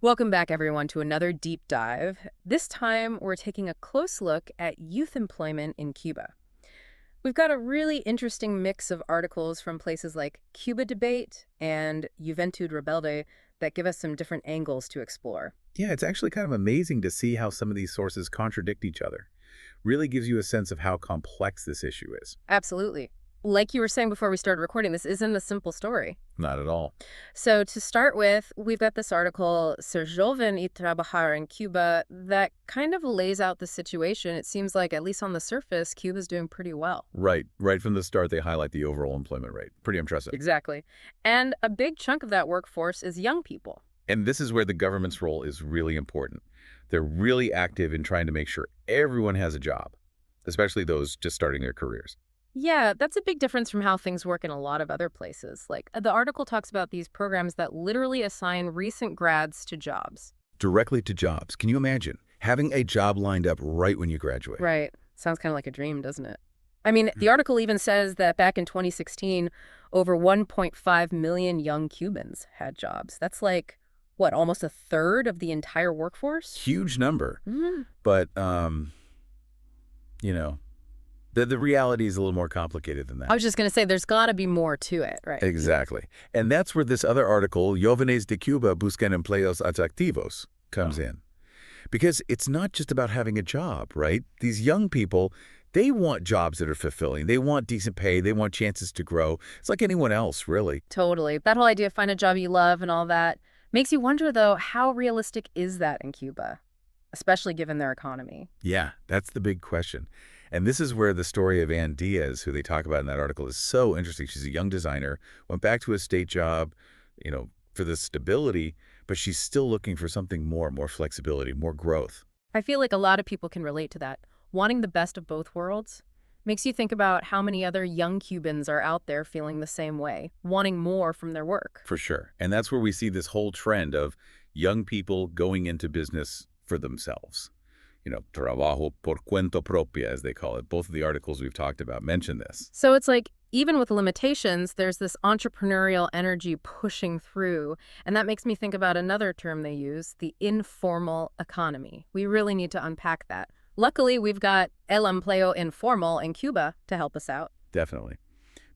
Welcome back, everyone, to another deep dive. This time, we're taking a close look at youth employment in Cuba. We've got a really interesting mix of articles from places like Cuba Debate and Juventud Rebelde that give us some different angles to explore. Yeah, it's actually kind of amazing to see how some of these sources contradict each other. Really gives you a sense of how complex this issue is. Absolutely. Like you were saying before we started recording, this isn't a simple story. Not at all. So to start with, we've got this article, Ser joven y trabajar en Cuba, that kind of lays out the situation. It seems like, at least on the surface, Cuba's doing pretty well. Right from the start, they highlight the overall employment rate. Pretty impressive. Exactly. And a big chunk of that workforce is young people. And this is where the government's role is really important. They're really active in trying to make sure everyone has a job, especially those just starting their careers. Yeah, that's a big difference from how things work in a lot of other places. Like, the article talks about these programs that literally assign recent grads to jobs. Directly to jobs. Can you imagine having a job lined up right when you graduate? Right. Sounds kind of like a dream, doesn't it? I mean, the article even says that back in 2016, over 1.5 million young Cubans had jobs. That's like, what, almost a third of the entire workforce? Huge number. Mhm. But, you know, the reality is a little more complicated than I that. was just going to say, there's got to be more to it, right? Exactly. And that's where this other article, Jóvenes de Cuba buscan empleos atractivos, comes in. Because it's not just about having a job, right? These young people, they want jobs that are fulfilling. They want decent pay. They want chances to grow. It's like anyone else, really. Totally. That whole idea of find a job you love and all that makes you wonder, though, how realistic is that in Cuba, especially given their economy? Yeah, that's the big question. And this is where the story of Ann Diaz, who they talk about in that article, is so interesting. She's a young designer, went back to a state job, for the stability, but she's still looking for something more flexibility, more growth. I feel like a lot of people can relate to that. Wanting the best of both worlds makes you think about how many other young Cubans are out there feeling the same way, wanting more from their work. For sure. And that's where we see this whole trend of young people going into business for themselves. Trabajo por cuenta propia, as they call it. Both of the articles we've talked about mention this. So it's like, even with limitations, there's this entrepreneurial energy pushing through. And that makes me think about another term they use, the informal economy. We really need to unpack that. Luckily, we've got el empleo informal in Cuba to help us out. Definitely.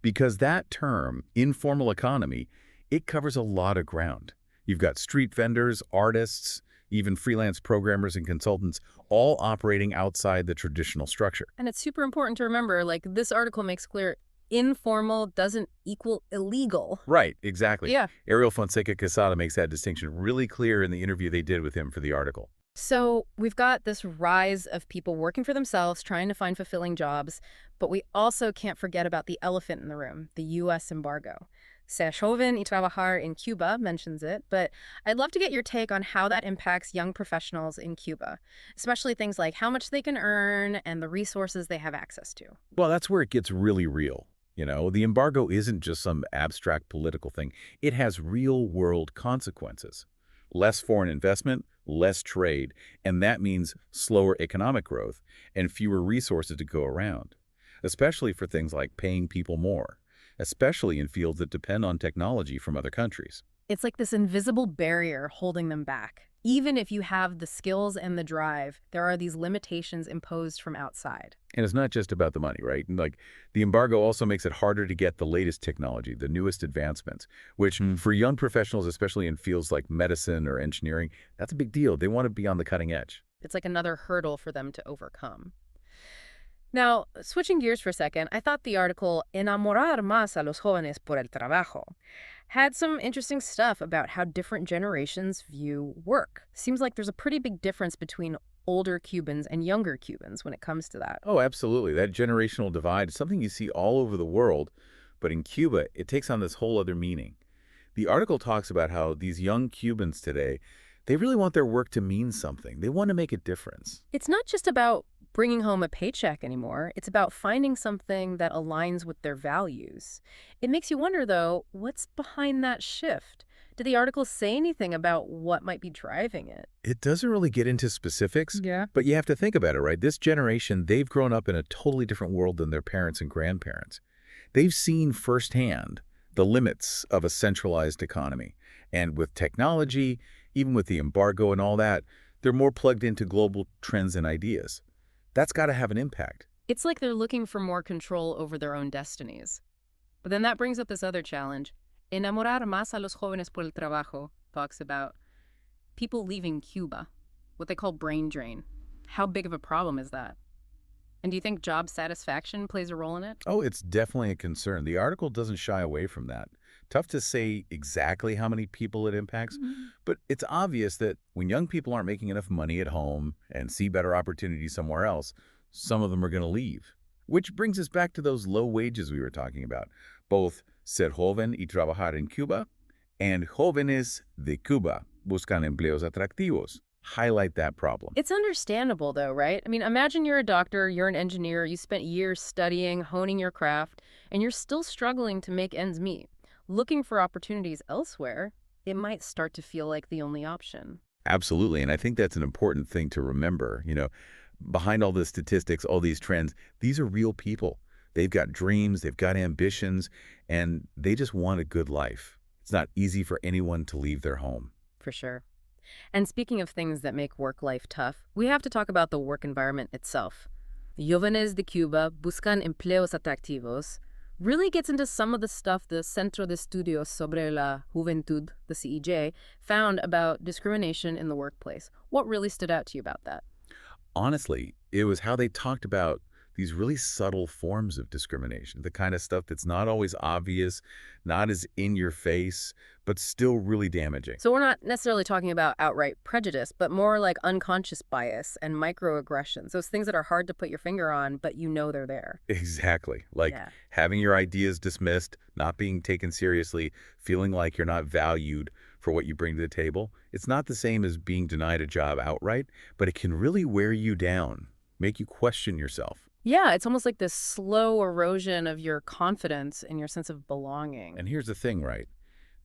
Because that term, informal economy, it covers a lot of ground. You've got street vendors, artists, even freelance programmers and consultants, all operating outside the traditional structure. And it's super important to remember, like, this article makes clear informal doesn't equal illegal. Right, exactly. Yeah. Ariel Fonseca Quesada makes that distinction really clear in the interview they did with him for the article. So we've got this rise of people working for themselves, trying to find fulfilling jobs, but we also can't forget about the elephant in the room, the U.S. embargo. Ser joven y trabajar in Cuba mentions it, but I'd love to get your take on how that impacts young professionals in Cuba, especially things like how much they can earn and the resources they have access to. Well, that's where it gets really real. The embargo isn't just some abstract political thing. It has real-world consequences. Less foreign investment, less trade, and that means slower economic growth and fewer resources to go around, especially for things like paying people more, especially in fields that depend on technology from other countries. It's like this invisible barrier holding them back. Even if you have the skills and the drive, there are these limitations imposed from outside. And it's not just about the money, right? And the embargo also makes it harder to get the latest technology, the newest advancements, which for young professionals, especially in fields like medicine or engineering, that's a big deal. They want to be on the cutting edge. It's like another hurdle for them to overcome. Now, switching gears for a second, I thought the article Enamorar más a los jóvenes por el trabajo had some interesting stuff about how different generations view work. Seems like there's a pretty big difference between older Cubans and younger Cubans when it comes to that. Oh, absolutely. That generational divide is something you see all over the world, but in Cuba, it takes on this whole other meaning. The article talks about how these young Cubans today, they really want their work to mean something. They want to make a difference. It's not just about bringing home a paycheck anymore. It's about finding something that aligns with their values. It makes you wonder, though, what's behind that shift? Did the article say anything about what might be driving it? It doesn't really get into specifics, Yeah. but you have to think about it, right? This generation, they've grown up in a totally different world than their parents and grandparents. They've seen firsthand the limits of a centralized economy. And with technology Even with the embargo and all that, they're more plugged into global trends and ideas. That's got to have an impact. It's like they're looking for more control over their own destinies. But then that brings up this other challenge. Enamorar más a los jóvenes por el trabajo talks about people leaving Cuba, what they call brain drain. How big of a problem is that? And do you think job satisfaction plays a role in it? Oh, it's definitely a concern. The article doesn't shy away from that. Tough to say exactly how many people it impacts, but it's obvious that when young people aren't making enough money at home and see better opportunities somewhere else, some of them are going to leave. Which brings us back to those low wages we were talking about. Both ser joven y trabajar en Cuba and jóvenes de Cuba buscan empleos atractivos highlight that problem. It's understandable, though, right? I mean, imagine you're a doctor, you're an engineer, you spent years studying, honing your craft, and you're still struggling to make ends meet. Looking for opportunities elsewhere, it might start to feel like the only option. Absolutely, and I think that's an important thing to remember. Behind all the statistics, all these trends, these are real people. They've got dreams, they've got ambitions, and they just want a good life. It's not easy for anyone to leave their home. For sure. And speaking of things that make work life tough, we have to talk about the work environment itself. Jóvenes de Cuba buscan empleos atractivos really gets into some of the stuff the Centro de Estudios sobre la Juventud, the CEJ, found about discrimination in the workplace. What really stood out to you about that? Honestly, it was how they talked about these really subtle forms of discrimination, the kind of stuff that's not always obvious, not as in your face, but still really damaging. So we're not necessarily talking about outright prejudice, but more like unconscious bias and microaggressions, those things that are hard to put your finger on, but you know they're there. Exactly. Like Yeah. having your ideas dismissed, not being taken seriously, feeling like you're not valued for what you bring to the table. It's not the same as being denied a job outright, but it can really wear you down, make you question yourself. Yeah, it's almost like this slow erosion of your confidence and your sense of belonging. And here's the thing, right?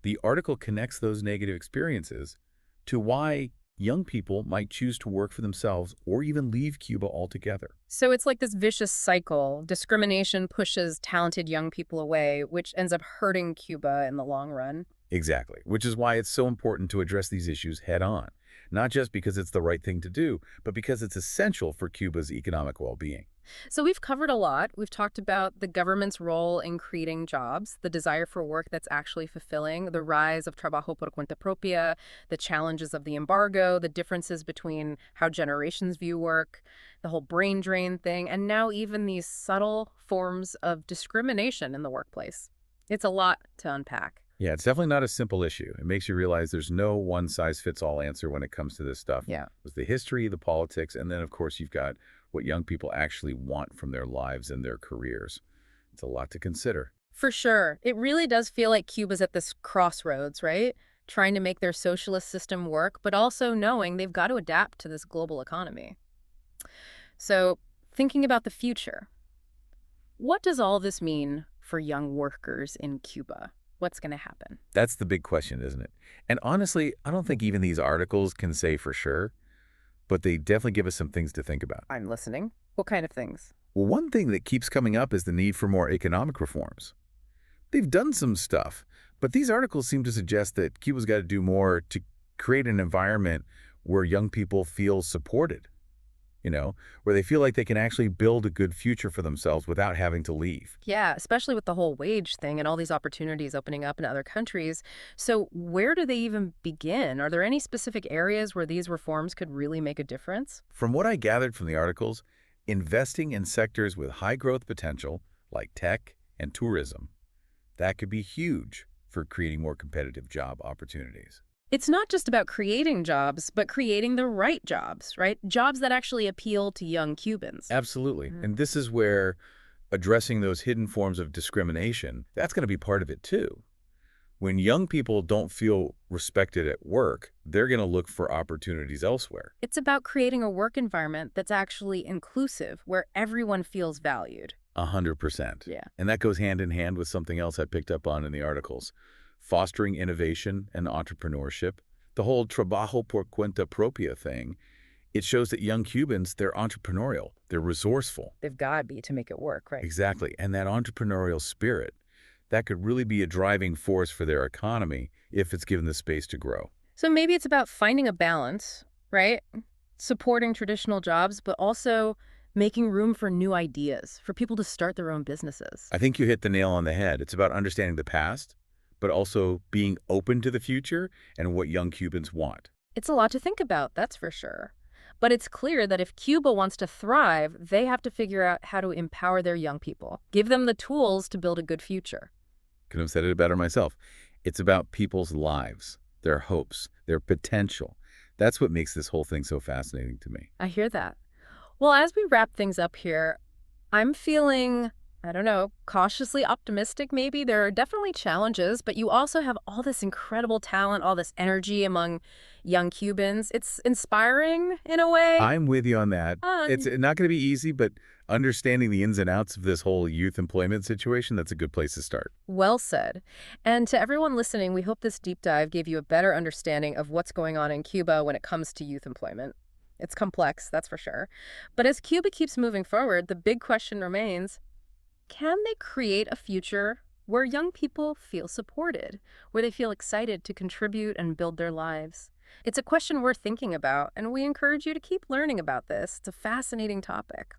The article connects those negative experiences to why young people might choose to work for themselves or even leave Cuba altogether. So it's like this vicious cycle. Discrimination pushes talented young people away, which ends up hurting Cuba in the long run. Exactly, which is why it's so important to address these issues head on, not just because it's the right thing to do, but because it's essential for Cuba's economic well-being. So we've covered a lot. We've talked about the government's role in creating jobs, the desire for work that's actually fulfilling, the rise of trabajo por cuenta propia, the challenges of the embargo, the differences between how generations view work, the whole brain drain thing, and now even these subtle forms of discrimination in the workplace. It's a lot to unpack. Yeah, it's definitely not a simple issue. It makes you realize there's no one-size-fits-all answer when it comes to this stuff. Yeah. There's the history, the politics, and then, of course, you've got what young people actually want from their lives and their careers. It's a lot to consider. For sure. It really does feel like Cuba's at this crossroads, right? Trying to make their socialist system work, but also knowing they've got to adapt to this global economy. So, thinking about the future, what does all this mean for young workers in Cuba? What's going to happen? That's the big question, isn't it? And honestly, I don't think even these articles can say for sure, but they definitely give us some things to think about. I'm listening. What kind of things? Well, one thing that keeps coming up is the need for more economic reforms. They've done some stuff, but these articles seem to suggest that Cuba's got to do more to create an environment where young people feel supported, where they feel like they can actually build a good future for themselves without having to leave. Yeah, especially with the whole wage thing and all these opportunities opening up in other countries. So where do they even begin? Are there any specific areas where these reforms could really make a difference? From what I gathered from the articles, investing in sectors with high growth potential, like tech and tourism, that could be huge for creating more competitive job opportunities. It's not just about creating jobs, but creating the right jobs, right? Jobs that actually appeal to young Cubans. Absolutely. And this is where addressing those hidden forms of discrimination, that's going to be part of it too. When young people don't feel respected at work, they're going to look for opportunities elsewhere. It's about creating a work environment that's actually inclusive, where everyone feels valued. 100%. Yeah. And that goes hand in hand with something else I picked up on in the articles. Fostering innovation and entrepreneurship. The whole trabajo por cuenta propia thing, it shows that young Cubans, they're entrepreneurial, they're resourceful. They've got to be to make it work, right? Exactly. And that entrepreneurial spirit, that could really be a driving force for their economy if it's given the space to grow. So maybe it's about finding a balance, right? Supporting traditional jobs, but also making room for new ideas, for people to start their own businesses. I think you hit the nail on the head. It's about understanding the past, but also being open to the future and what young Cubans want. It's a lot to think about, that's for sure. But it's clear that if Cuba wants to thrive, they have to figure out how to empower their young people, give them the tools to build a good future. Couldn't have said it better myself. It's about people's lives, their hopes, their potential. That's what makes this whole thing so fascinating to me. I hear that. Well, as we wrap things up here, I'm feeling, I don't know, cautiously optimistic maybe. There are definitely challenges, but you also have all this incredible talent, all this energy among young Cubans. It's inspiring in a way. I'm with you on that. Uh, It's not going to be easy, but understanding the ins and outs of this whole youth employment situation, that's a good place to start. well said. And to everyone listening, we hope this deep dive gave you a better understanding of what's going on in Cuba when it comes to youth employment. It's complex, that's for sure. But as Cuba keeps moving forward, the big question remains, can they create a future where young people feel supported, where they feel excited to contribute and build their lives? It's a question worth thinking about, and we encourage you to keep learning about this. It's a fascinating topic.